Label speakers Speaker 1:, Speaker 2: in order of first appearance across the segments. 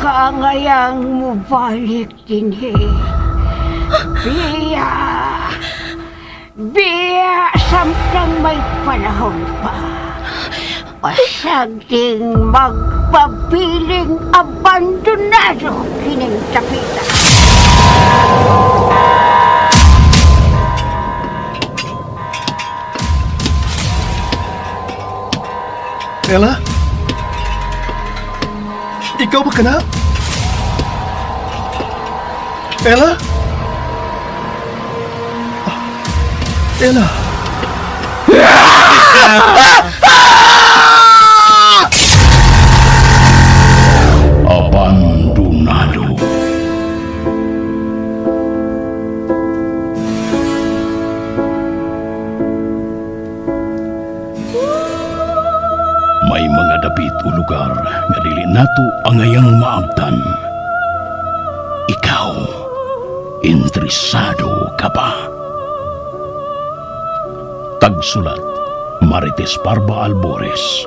Speaker 1: kaangayang mubalik dinhi. Biya! Biya! Samtang may panahon pa. Pasagding magpabiling abandonado kining tapita.
Speaker 2: Ella? Ikaw ba ka na? Ella? Ella?
Speaker 3: Abandonado. May mga dapit o lugar nga dili nato angayang maabtan. Ikaw, interesado ka ba? Tagsulat, Marites Parba Albores.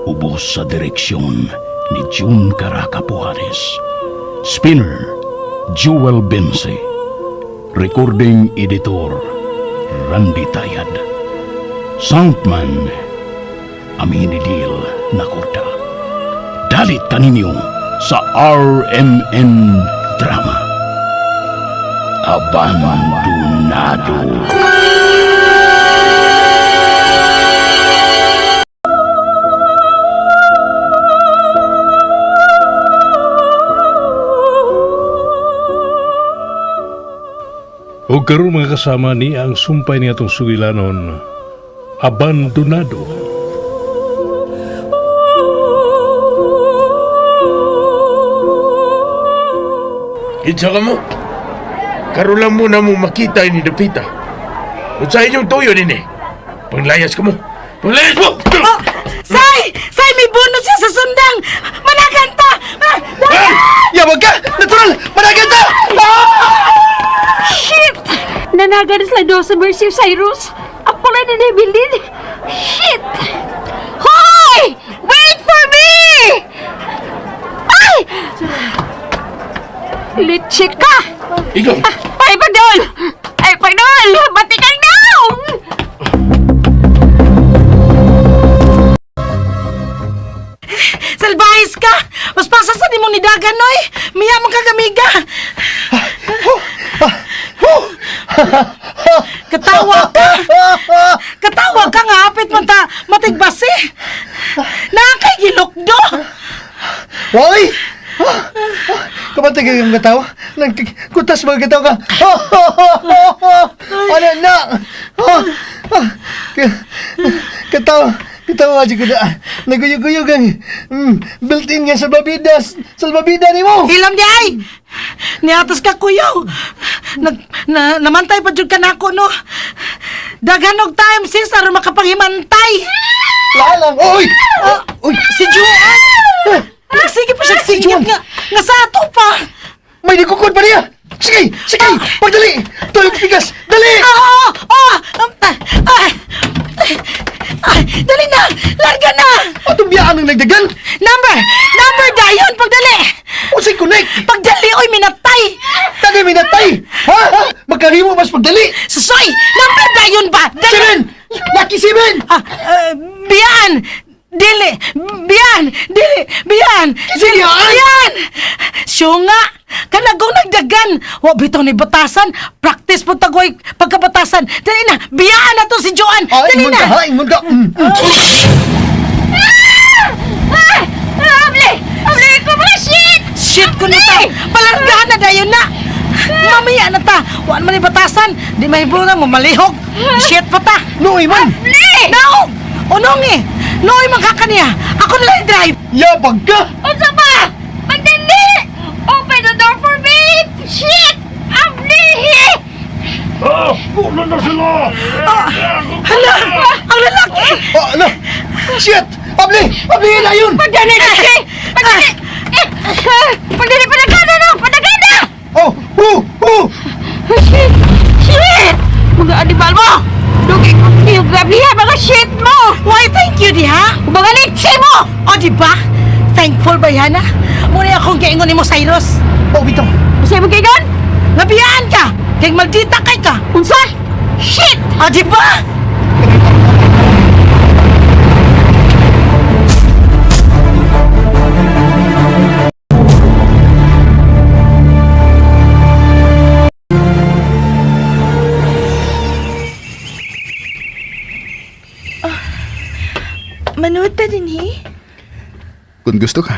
Speaker 3: Ubos sa direksyon ni June Caraca Pujares. Spinner, Jewel Bense. Recording Editor, Randy Tayad. Soundman, Aminidil Nakorda. Dalit kaninyo sa RMN Drama. Abandonado.
Speaker 4: O karon mga kasama ni ang sumpay ni atong sugilanon, Abandonado.
Speaker 5: Kinsa ka mo? Karon lang muna mo makita ni Dapita. Kung sa inyong tuyo nini, panglayas ka mo. Panglayas mo!
Speaker 6: Oh, Say! Say, may bonus siya sa sundang! Managan ta!
Speaker 2: Hey! Yabag ka! Natural! Managan ta!
Speaker 1: Shit! Nanagan sila daw sa Mercy Cyrus. Ako lang na nabilin. Shit! Hoy! Wait for me! Ay! Litsi ka!
Speaker 5: Ikaw!
Speaker 1: Ay, Pagdol! Ay, Pagdol! Batikang daw!
Speaker 6: Salbahis ka! Mas pasasan mo ni Dagan, noy! Miya mong kagamiga! Katawa ka! Katawa ka nga, apit man ta matigbasi! Nakakay gilokdo!
Speaker 2: Wally! Kamatay ka yung katawa? Nagkutas mga katawa ka? Ano na? Katawa! Katawa ka na. Naguyog-uyog ang built-in nga salbabida ni mo!
Speaker 6: Hilam di ay! Niatas ka, kuyaw! Namantay pa dyan ka na ako, no? Daghanog time, sis, aron makapaghimantay!
Speaker 2: Lalang! Oy! Uy!
Speaker 6: Si Juan! Nagsige pa siya singit nga sa ato pa!
Speaker 2: May nagkukod pa niya! Sige! Sige! Pagdali! Tulog bigas! Dali!
Speaker 6: Dali na! Larga na!
Speaker 2: Atong biyaan ng nagdagan!
Speaker 6: Number dayon! Pagdali!
Speaker 2: O say connect!
Speaker 6: Pagdali, oy, minatay!
Speaker 2: Tagay minatay! Ha? Magkarimo mas pagdali!
Speaker 6: Susoy! Number dayon ba?
Speaker 2: Seven! Lucky seven!
Speaker 6: Biyan! Dili! Biyan! Dili! Biyan!
Speaker 2: Siyaan!
Speaker 6: Biyan! Siyo nga! Kanagaw nagdagan! Wa bitaw ni batasan! Practice po tagoy pagkabatasan! Dali na! Biyaan na to si Joan! Dali
Speaker 2: Imunda
Speaker 6: na!
Speaker 2: ha! Imunda!
Speaker 1: Abli! Abli ko mga shit!
Speaker 6: Shit ko nito! Palanggahan na dayon na! Mamaya na ta! Waan man ni batasan! Di mahiblo na mamalihog! Shit pa ta!
Speaker 2: Noy man!
Speaker 6: Abli! Naog! Unong eh! Noy magkakaniya! Ako na lang drive!
Speaker 2: Yabag ka!
Speaker 1: Unsa ba? Magdali! Open the door for me! Shit! Abli!
Speaker 5: Kulo na sila!
Speaker 6: Hala! Ang lalaki!
Speaker 2: Ano? Shit! Pabli! Pabli na yun!
Speaker 1: Pagdali na siya! Pagdali! Pagdali! Padagana na! Padagana!
Speaker 2: Oh!
Speaker 1: Shit! Shit! Mga animal mo! Dugi ko yung gabihan mga shit mo!
Speaker 6: Why, thank you, di ha?
Speaker 1: Mga litsi mo!
Speaker 6: O, di ba? thankful ba yan, ha? Muna akong kaingon ni mo, Cyrus.
Speaker 2: Oh, bitaw.
Speaker 1: Masaya mo kay gan?
Speaker 6: Nabiyaan ka! Kaya maldita kay ka!
Speaker 1: Unsa? Shit!
Speaker 6: Ah, di ba?
Speaker 7: Manood ta din,
Speaker 2: Kung gusto ka.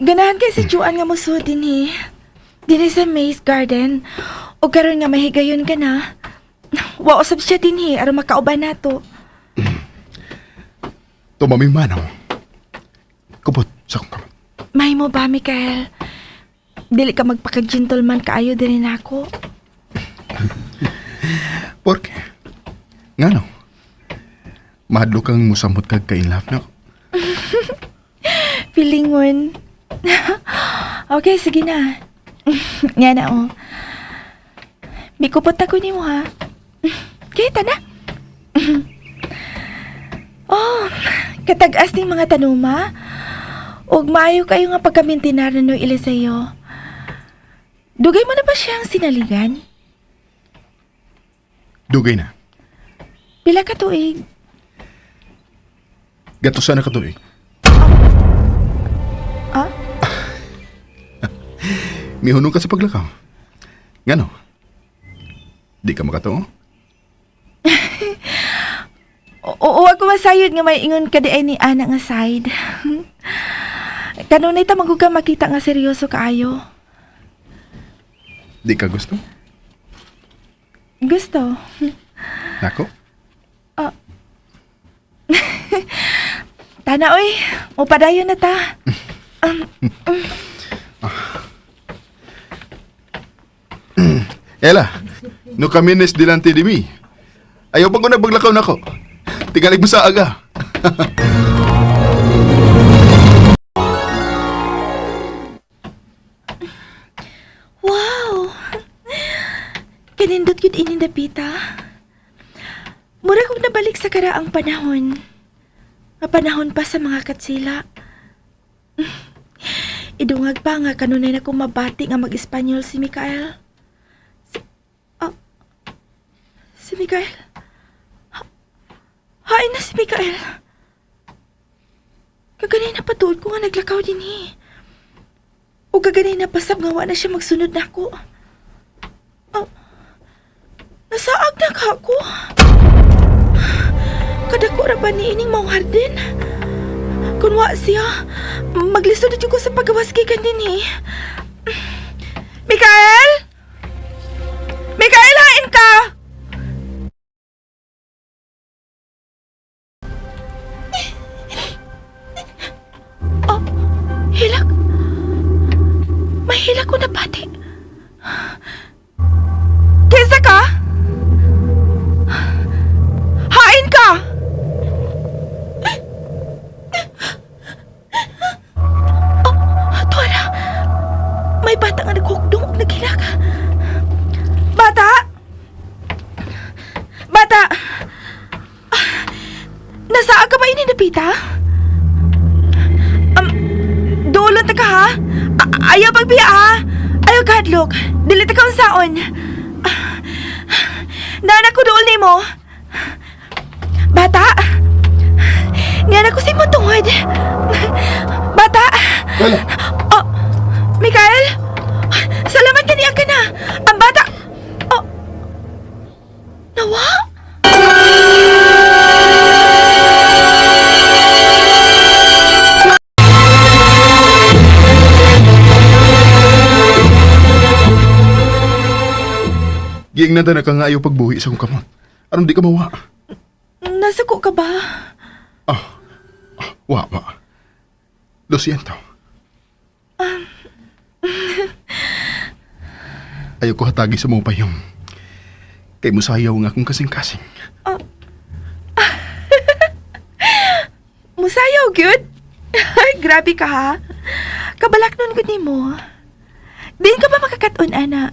Speaker 7: Ganahan kay si Juan nga musuot din, Dili sa Maze Garden. O karon nga mahigayon ka na. Wa usab siya din, aron makauban nato.
Speaker 2: Tumaming manaw. Kupot sa kong kamot.
Speaker 7: May mo ba, Mikael? Dili ka magpaka-gentleman kaayo din ako.
Speaker 2: Porke? Nga no? Mahadlo kang musamot kag kainlap, no?
Speaker 7: Pilingon. Okay, sige na. Nga na, oh. Mikupot ako ni mo, ha? Kita na. Oh, katag-as ning mga tanuma. Og maayo kayo nga pagkamintinaran no ili sa'yo. Dugay mo na ba siyang sinaligan?
Speaker 2: Dugay na.
Speaker 7: Pila ka tuig?
Speaker 2: Gatusan na ka to eh.
Speaker 7: Ah?
Speaker 2: Mihunong ka sa paglakaw. Nga no? Di ka makatao?
Speaker 7: Oo, ako masayod nga may ingon ka di ay ni Ana nga side. Kanunay ta maguga makita nga seryoso kaayo.
Speaker 2: Di ka gusto?
Speaker 7: Gusto.
Speaker 2: Nako?
Speaker 7: Tana oy, upadayon na ta.
Speaker 2: Ela, no kamines dilante di mi. Ayaw pa ko nagbaglakaw na ko. Tingalik mo sa aga.
Speaker 7: Wow! Kanindot yun inindapita. Mura kong nabalik sa karaang panahon. Mapanahon pa sa mga katsila. Idungag pa nga kanunay na kong mabati nga mag-Espanyol si Mikael. Si Mikael? Hain na si Mikael. Kaganay na patuod ko nga naglakaw din O kaganay na pasab nga wa na siya magsunod na ako. Nasaag na ka ako. Kadako ra ba ni ining mong hardin? Kung wa siya, maglisod na ko sa pagawas gikan din Mikael? Mikael, hain ka! Hilak. May hilak ko na pati. Kesa ka? Hain ka! Tuwala. May bata nga naghukdong naghilak. Bata! Bata! Nasaan ka ba ininapita? Duulon ta ka, ha? Ayaw pagbiya, ha? Ayaw kahadlok. Dili ta ka unsaon. Naanak ko duol ni mo. Bata! Nga ko si mo tungod. Bata!
Speaker 2: Wala.
Speaker 7: Oh, Mikael? Salamat kaniya ka na. Ang bata... Oh, nawa?
Speaker 2: Giing na ka nga ayaw pagbuhi sa kong kamot. Anong di ka mawa?
Speaker 7: Nasuko ka ba?
Speaker 2: Wa. 200. Ayaw ko hatagi sa mga payong. Kay musayaw nga akong kasing-kasing.
Speaker 7: Musayaw, good? Grabe ka, ha? Kabalak nun ko ni mo. Diin ka ba makakaton, ana?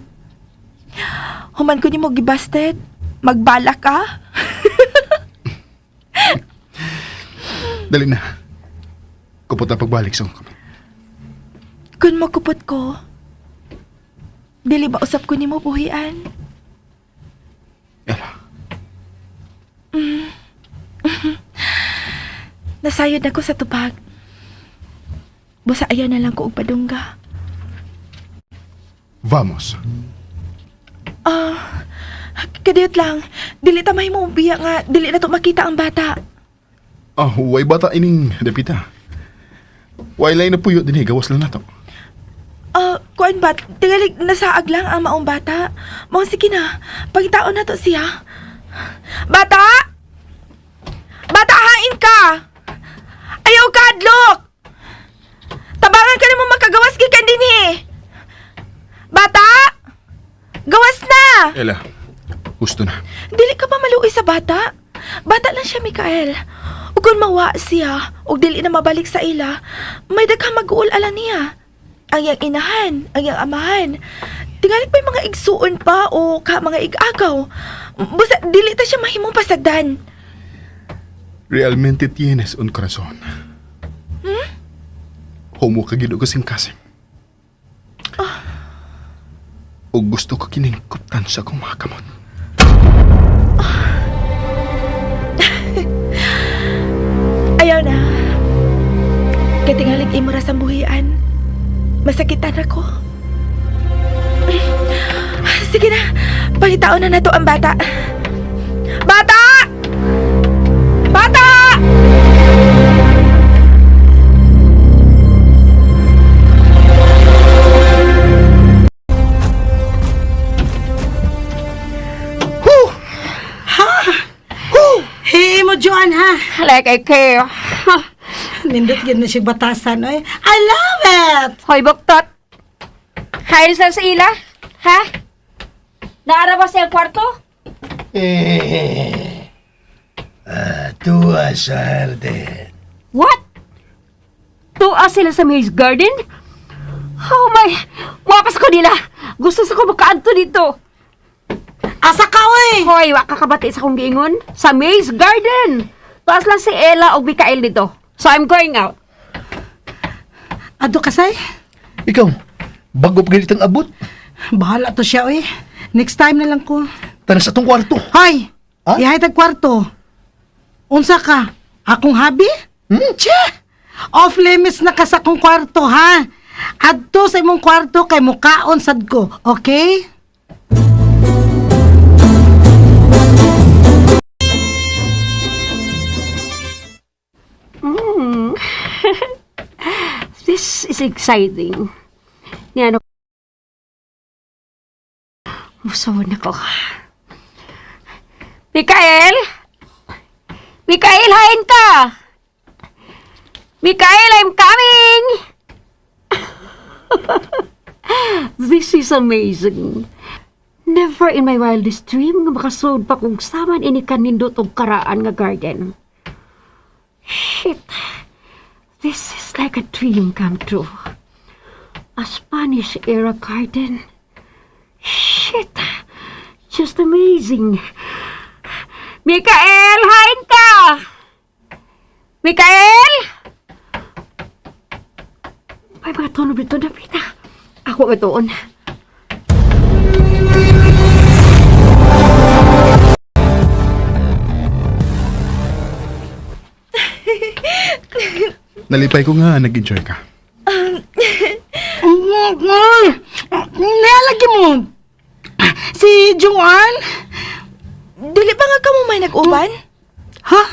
Speaker 7: Human ko ni mo gibasted. Magbalak ka?
Speaker 2: Dali na.
Speaker 8: Kupot ang pagbalik sa akong kamot.
Speaker 7: Kung makupot ko, dili ba usap ko nimo buhian?
Speaker 8: Ella,
Speaker 7: Nasayod ako sa tubag. Busa ayaw na lang ko og padungga.
Speaker 8: vamos.
Speaker 7: Kadiyot lang, dili ta mahimo og biya nga dili na to makita ang bata.
Speaker 8: Way bata ining dapita. Way lain na puyo din gawas lang nato.
Speaker 7: Kuan ba? Tingalig nasaag lang ang maong bata. Mga sige na, pagitaon na to siya. Bata! Bata, hain ka! Ayaw ka, adlok! Tabangan ka na mo makagawas gikan din Bata! Gawas na!
Speaker 8: Ella, gusto na.
Speaker 7: Dili ka pa maluoy sa bata. Bata lang siya, Mikael. Ug kung mawa siya, ug dili na mabalik sa ila, may daghang mag-uul-ala niya. Ang iyang inahan, ang iyang amahan. Tingalit pa yung mga igsuon pa o mga igagaw. Basta dili ta siya mahimong pasagdan.
Speaker 8: Realmente tienes un corazón. Homo ka gido kasing kasing. O gusto ko kiningkutan sa akong mga kamot.
Speaker 7: Ayaw na. Kaya tingalit imura sa buhian. Masakitan ako. Sige na, pangitaon na nato ang bata. Bata! Bata!
Speaker 6: Hey mo, Joan, ha?
Speaker 1: Like I care.
Speaker 6: Nindot yun na siya batasan, oy. I love it!
Speaker 1: Hoy, buktot. Kain sa ila? Ha? Naara ba siya ang kwarto?
Speaker 2: Tua sa Arden.
Speaker 1: What? Tuwa sila sa Maze Garden? Oh my! Wapas ko nila! Gusto sa ko makaanto dito.
Speaker 6: Asa ka, oy!
Speaker 1: Hoy, waka kabati sa kong giingon. Sa Maze Garden! Tuwas lang si Ella o Mikael dito. So I'm going out.
Speaker 6: Ado kasay?
Speaker 2: Ikaw, bago pa ganitang abot.
Speaker 6: Bahala to siya, oy. Next time na lang ko.
Speaker 2: Tara sa tong kwarto.
Speaker 6: Hoy!
Speaker 2: Ha?
Speaker 6: Ihay tag kwarto. Unsa ka? Akong habi? Che! Off limits na ka sa akong kwarto, ha? Adto sa imong kwarto kay mukaon sad ko, okay?
Speaker 1: This is exciting. Yan ako. Musawan ako. Mikael? Mikael, hain ka! Mikael, I'm coming! This is amazing. Never in my wildest dream nga makasud pa kung saman ini kanindot og karaan nga garden. Shit. This is like a dream come true. A Spanish-era garden. Shit. Just amazing. Mikael, hain ka! Mikael! May mga tunog dito na pita. Ako itoon.
Speaker 8: Nalipay ko nga nag-enjoy ka.
Speaker 6: Nalagi mo. Si Joan?
Speaker 7: Dili pa nga ka mo may nag-uban?
Speaker 6: Ha?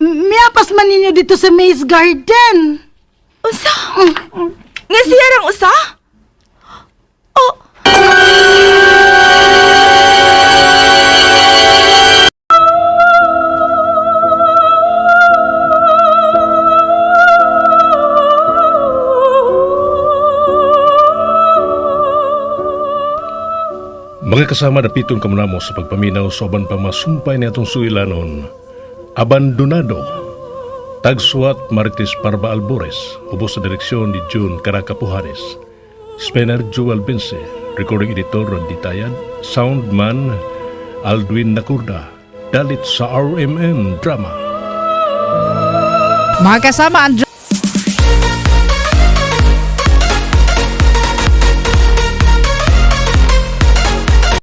Speaker 6: Miyapas man ninyo dito sa Maze Garden.
Speaker 7: Usa? Nga siya rang usa? Oh!
Speaker 4: Mga kasama dapiton ka muna mo sa pagpaminaw sa aban pa masumpay ni atong suilanon. Abandonado. Tagsuat Marites Parba Albores, ubos sa direksyon ni June Caracapujares. Spener Joel Bense, recording editor Randy Tayad, soundman Aldwin Nakurda, dalit sa RMN Drama.
Speaker 9: Mga kasama, ang